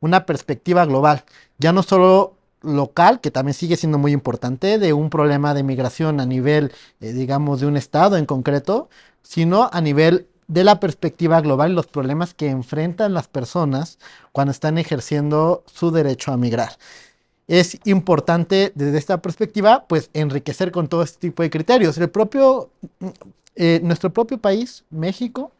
una perspectiva global, ya no solo local, que también sigue siendo muy importante, de un problema de migración a nivel, digamos, de un estado en concreto, sino a nivel de la perspectiva global y los problemas que enfrentan las personas cuando están ejerciendo su derecho a migrar. Es importante desde esta perspectiva, pues, enriquecer con todo este tipo de criterios. Nuestro propio país, México,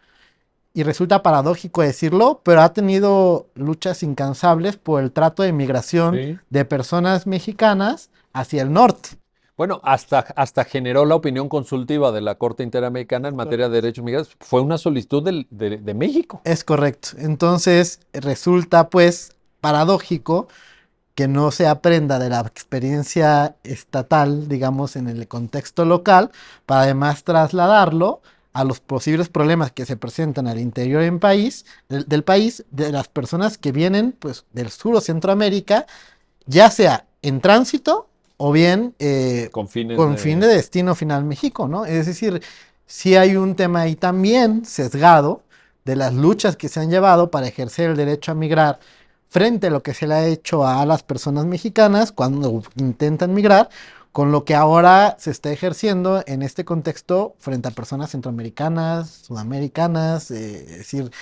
y resulta paradójico decirlo, pero ha tenido luchas incansables por el trato de migración Sí. de personas mexicanas hacia el norte. Bueno, hasta generó la opinión consultiva de la Corte Interamericana en materia de derechos migratorios. Fue una solicitud de México. Es correcto. Entonces resulta pues paradójico que no se aprenda de la experiencia estatal, digamos, en el contexto local, para además trasladarlo a los posibles problemas que se presentan al interior del país, de las personas que vienen pues del sur o Centroamérica, ya sea en tránsito o bien Con fines con fin de destino final México, ¿no? Es decir, sí hay un tema ahí también sesgado de las luchas que se han llevado para ejercer el derecho a migrar frente a lo que se le ha hecho a las personas mexicanas cuando intentan migrar, con lo que ahora se está ejerciendo en este contexto frente a personas centroamericanas, sudamericanas, es decir,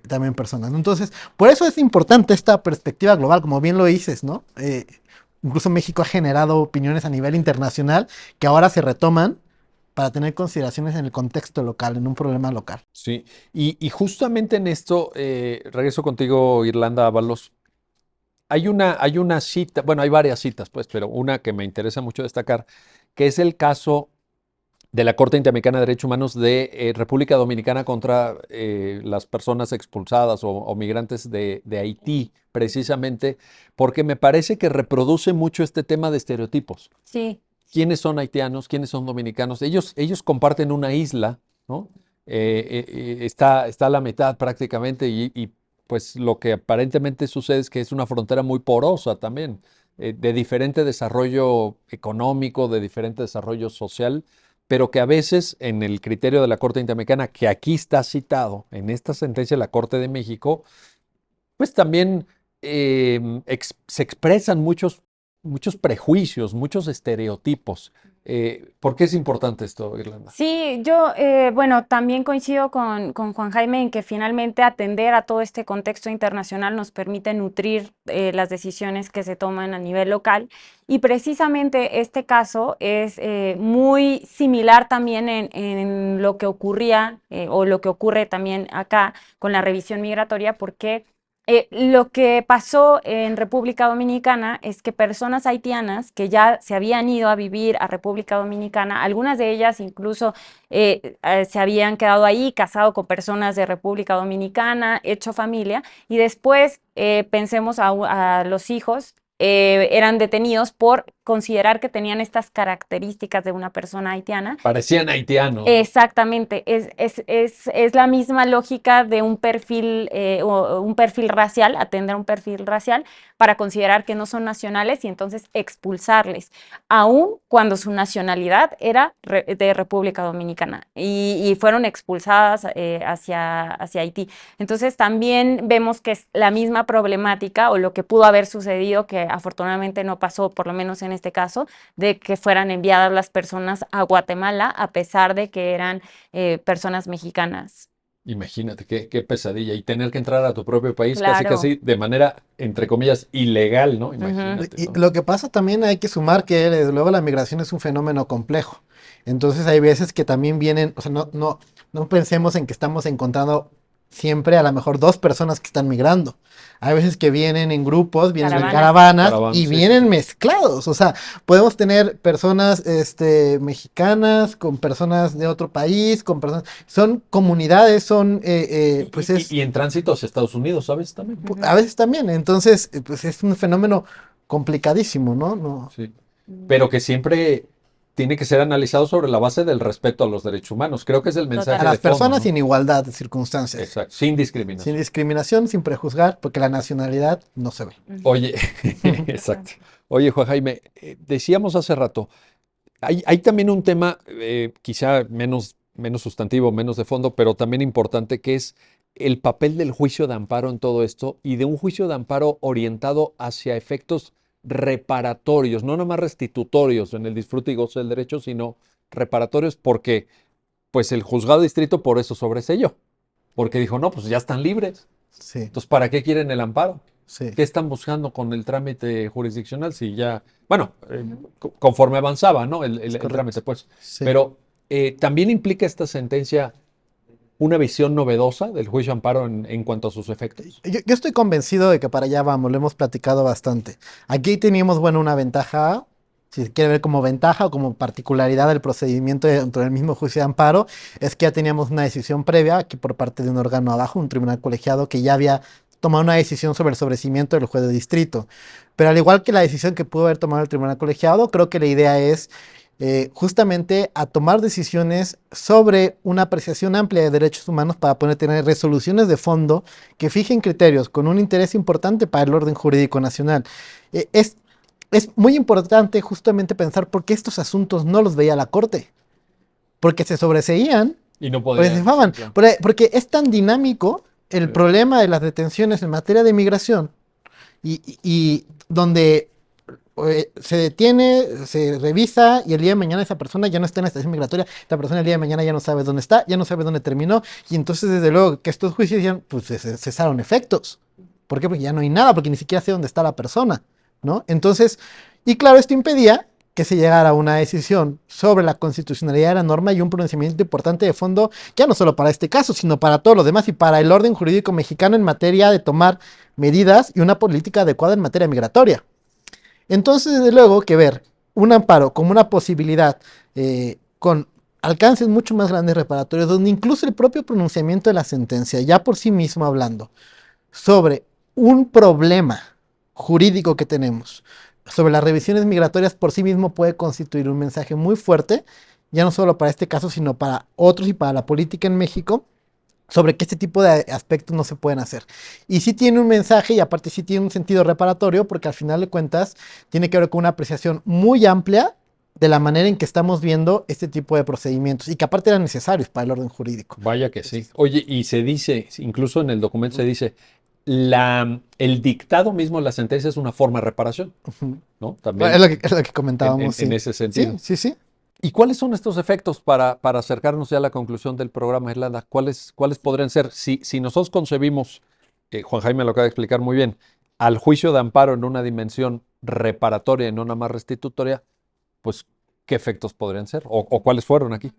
también personas, ¿no? Entonces, por eso es importante esta perspectiva global, como bien lo dices, ¿no? Incluso México ha generado opiniones a nivel internacional que ahora se retoman para tener consideraciones en el contexto local, en un problema local. Sí, y justamente en esto, regreso contigo, Irlanda Ábalos. Hay una cita, bueno, hay varias citas, pues, pero una que me interesa mucho destacar, que es el caso de la Corte Interamericana de Derechos Humanos de República Dominicana contra las personas expulsadas o migrantes de Haití, precisamente porque me parece que reproduce mucho este tema de estereotipos. Sí. ¿Quiénes son haitianos? ¿Quiénes son dominicanos? Ellos comparten una isla, ¿no? Está a la mitad prácticamente y pues lo que aparentemente sucede es que es una frontera muy porosa también, de diferente desarrollo económico, de diferente desarrollo social, pero que a veces en el criterio de la Corte Interamericana, que aquí está citado en esta sentencia de la Corte de México, pues también se expresan muchos prejuicios, muchos estereotipos. ¿Por qué es importante esto, Irlanda? Sí, yo, bueno, también coincido con Juan Jaime en que finalmente atender a todo este contexto internacional nos permite nutrir las decisiones que se toman a nivel local. Y precisamente este caso es muy similar también en lo que ocurría o lo que ocurre también acá con la revisión migratoria, porque lo que pasó en República Dominicana es que personas haitianas que ya se habían ido a vivir a República Dominicana, algunas de ellas incluso se habían quedado ahí, casado con personas de República Dominicana, hecho familia, y después pensemos a los hijos. Eran detenidos por considerar que tenían estas características de una persona haitiana. Parecían haitianos. Exactamente, es la misma lógica de un perfil, o un perfil racial, atender a un perfil racial, para considerar que no son nacionales y entonces expulsarles, aun cuando su nacionalidad era de República Dominicana y fueron expulsadas hacia Haití. Entonces también vemos que es la misma problemática o lo que pudo haber sucedido, que afortunadamente no pasó, por lo menos en este caso, de que fueran enviadas las personas a Guatemala a pesar de que eran personas mexicanas. Imagínate qué pesadilla. Y tener que entrar a tu propio país casi Claro. casi de manera, entre comillas, ilegal, ¿no? Ujú. Imagínate, Y ¿no? lo que pasa también hay que sumar que desde luego la migración es un fenómeno complejo. Entonces hay veces que también vienen, o sea, no pensemos en que estamos encontrando siempre a lo mejor dos personas que están migrando. Hay veces que vienen en grupos, vienen en Caravanas. caravanas Caravanas, y sí, vienen sí, sí. mezclados. O sea, podemos tener personas mexicanas con personas de otro país, con personas... Son comunidades, son, pues es... Y en tránsito hacia Estados Unidos, ¿sabes? También. Ujú. A veces también, entonces, pues es un fenómeno complicadísimo, ¿no? No. Sí. Pero que siempre tiene que ser analizado sobre la base del respeto a los derechos humanos. Creo que es el A mensaje las de fondo, personas ¿no? en igualdad de circunstancias, Exacto, sin sin discriminación. discriminación, sin prejuzgar, porque la nacionalidad no se ve. Ujú. Oye, exacto. Oye, Juan Jaime, decíamos hace rato, hay también un tema quizá menos sustantivo, menos de fondo, pero también importante, que es el papel del juicio de amparo en todo esto y de un juicio de amparo orientado hacia efectos reparatorios, no nada más restitutorios en el disfrute y goce del derecho, sino reparatorios porque pues el juzgado de distrito por eso sobreseyó, porque dijo, no, pues ya están libres, Sí, entonces ¿para qué quieren el amparo? sí, ¿Qué están buscando con el trámite jurisdiccional? Si ya, bueno, conforme avanzaba, ¿no? es El correcto. trámite, pues. Sí. Pero también implica esta sentencia una visión novedosa del juicio amparo en cuanto a sus efectos. Yo estoy convencido de que para allá vamos, lo hemos platicado bastante. Aquí teníamos, bueno, una ventaja, si se quiere ver como ventaja o como particularidad del procedimiento dentro del mismo juicio de amparo, es que ya teníamos una decisión previa aquí por parte de un órgano abajo, un tribunal colegiado que ya había tomado una decisión sobre el sobrecimiento del juez de distrito. Pero al igual que la decisión que pudo haber tomado el tribunal colegiado, creo que la idea es justamente a tomar decisiones sobre una apreciación amplia de derechos humanos para poder tener resoluciones de fondo que fijen criterios con un interés importante para el orden jurídico nacional. Eh, es, es muy importante justamente pensar por qué estos asuntos no los veía la Corte, porque se sobreseían, Y no porque se podía, faman, claro. porque es tan dinámico el Sí. problema de las detenciones en materia de migración y donde se detiene, se revisa y el día de mañana esa persona ya no está en la estación migratoria, esta persona el día de mañana ya no sabe dónde está, ya no sabe dónde terminó y entonces desde luego que estos juicios ya pues cesaron efectos. ¿Por qué? Porque ya no hay nada, porque ni siquiera sé dónde está la persona, ¿no? Entonces, y claro, esto impedía que se llegara a una decisión sobre la constitucionalidad de la norma y un pronunciamiento importante de fondo, ya no solo para este caso, sino para todos los demás y para el orden jurídico mexicano en materia de tomar medidas y una política adecuada en materia migratoria. Entonces, desde luego que ver un amparo como una posibilidad con alcances mucho más grandes reparatorios, donde incluso el propio pronunciamiento de la sentencia, ya por sí mismo hablando, sobre un problema jurídico que tenemos, sobre las revisiones migratorias por sí mismo puede constituir un mensaje muy fuerte, ya no solo para este caso, sino para otros y para la política en México, sobre que este tipo de aspectos no se pueden hacer. Y sí tiene un mensaje y aparte sí tiene un sentido reparatorio porque al final de cuentas tiene que ver con una apreciación muy amplia de la manera en que estamos viendo este tipo de procedimientos y que aparte eran necesarios para el orden jurídico. Vaya que sí. Oye, y se dice, incluso en el documento se dice, el dictado mismo de la sentencia es una forma de reparación, Ujú. ¿no? Es También lo es lo que comentábamos, en sí. ese sentido. Sí, sí, sí. ¿Y cuáles son estos efectos para acercarnos ya a la conclusión del programa, Irlanda? ¿Cuáles podrían ser? Si nosotros concebimos, Juan Jaime lo acaba de explicar muy bien, al juicio de amparo en una dimensión reparatoria y no nada más restitutoria, pues, ¿qué efectos podrían ser? ¿O cuáles fueron aquí?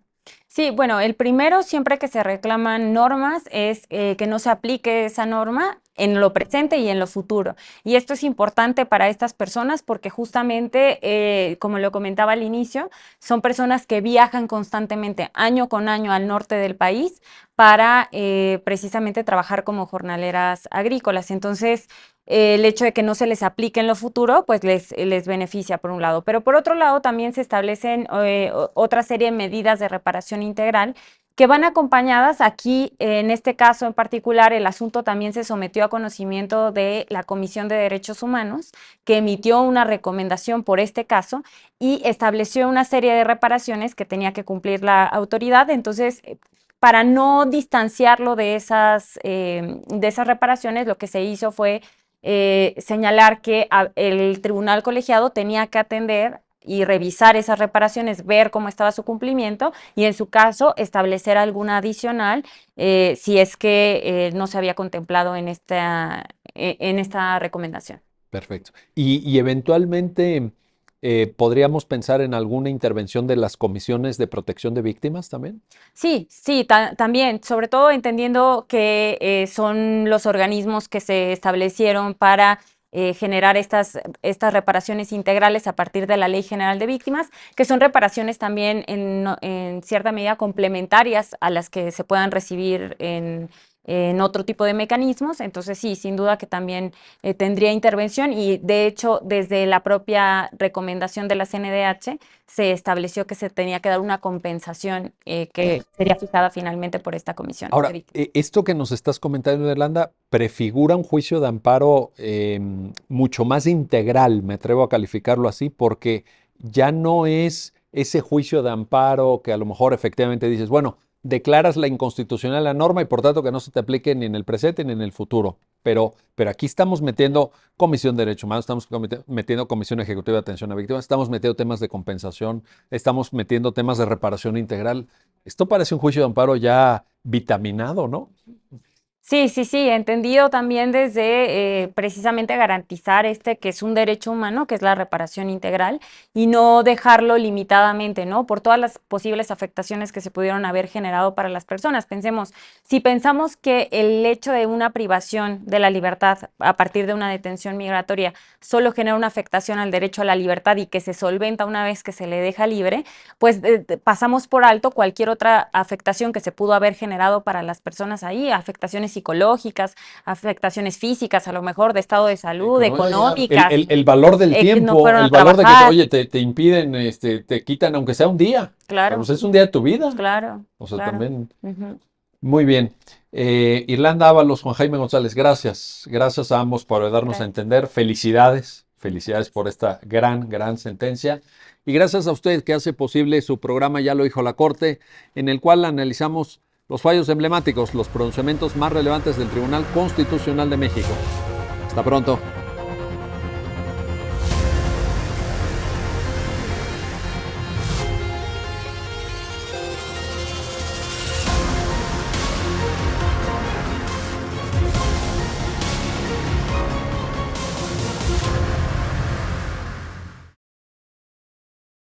Sí, bueno, el primero, siempre que se reclaman normas, es que no se aplique esa norma en lo presente y en lo futuro. Y esto es importante para estas personas porque justamente, como lo comentaba al inicio, son personas que viajan constantemente, año con año, al norte del país para precisamente trabajar como jornaleras agrícolas. Entonces, el hecho de que no se les aplique en lo futuro, pues les beneficia por un lado. Pero por otro lado, también se establecen otra serie de medidas de reparación integral que van acompañadas. Aquí, en este caso en particular, el asunto también se sometió a conocimiento de la Comisión de Derechos Humanos, que emitió una recomendación por este caso y estableció una serie de reparaciones que tenía que cumplir la autoridad. Entonces, para no distanciarlo de esas reparaciones, lo que se hizo fue señalar que el tribunal colegiado tenía que atender y revisar esas reparaciones, ver cómo estaba su cumplimiento y en su caso establecer alguna adicional si es que no se había contemplado en esta recomendación. Perfecto. Y eventualmente podríamos pensar en alguna intervención de las comisiones de protección de víctimas también. Sí, sí, también, sobre todo entendiendo que son los organismos que se establecieron para generar estas reparaciones integrales a partir de la Ley General de Víctimas, que son reparaciones también en cierta medida complementarias a las que se puedan recibir en otro tipo de mecanismos. Entonces sí, sin duda que también tendría intervención y de hecho desde la propia recomendación de la CNDH se estableció que se tenía que dar una compensación que sería fijada finalmente por esta comisión. Ahora, esto que nos estás comentando, Irlanda, prefigura un juicio de amparo mucho más integral, me atrevo a calificarlo así, porque ya no es ese juicio de amparo que a lo mejor efectivamente dices, bueno, declaras la inconstitucional la norma y por tanto que no se te aplique ni en el presente ni en el futuro. Pero aquí estamos metiendo Comisión de Derechos Humanos, estamos metiendo Comisión Ejecutiva de Atención a Víctimas, estamos metiendo temas de compensación, estamos metiendo temas de reparación integral. Esto parece un juicio de amparo ya vitaminado, ¿no? Sí, sí, sí, entendido también desde precisamente garantizar que es un derecho humano, que es la reparación integral, y no dejarlo limitadamente, ¿no? Por todas las posibles afectaciones que se pudieron haber generado para las personas. Si pensamos que el hecho de una privación de la libertad a partir de una detención migratoria solo genera una afectación al derecho a la libertad y que se solventa una vez que se le deja libre, pues pasamos por alto cualquier otra afectación que se pudo haber generado para las personas ahí, afectaciones psicológicas, afectaciones físicas, a lo mejor de estado de salud, económicas. El valor del que no tiempo, fueron a el valor de que, trabajar. oye, te impiden, te quitan, aunque sea un día. Claro. Pues es un día de tu vida. Claro. O sea, claro. también. Ujú. Muy bien. Irlanda Ábalos, Juan Jaime González, gracias. Gracias a ambos por darnos a Gracias. entender. Felicidades. Felicidades por esta gran sentencia. Y gracias a usted que hace posible su programa Ya lo dijo la Corte, en el cual analizamos los fallos emblemáticos, los pronunciamientos más relevantes del Tribunal Constitucional de México. Hasta pronto.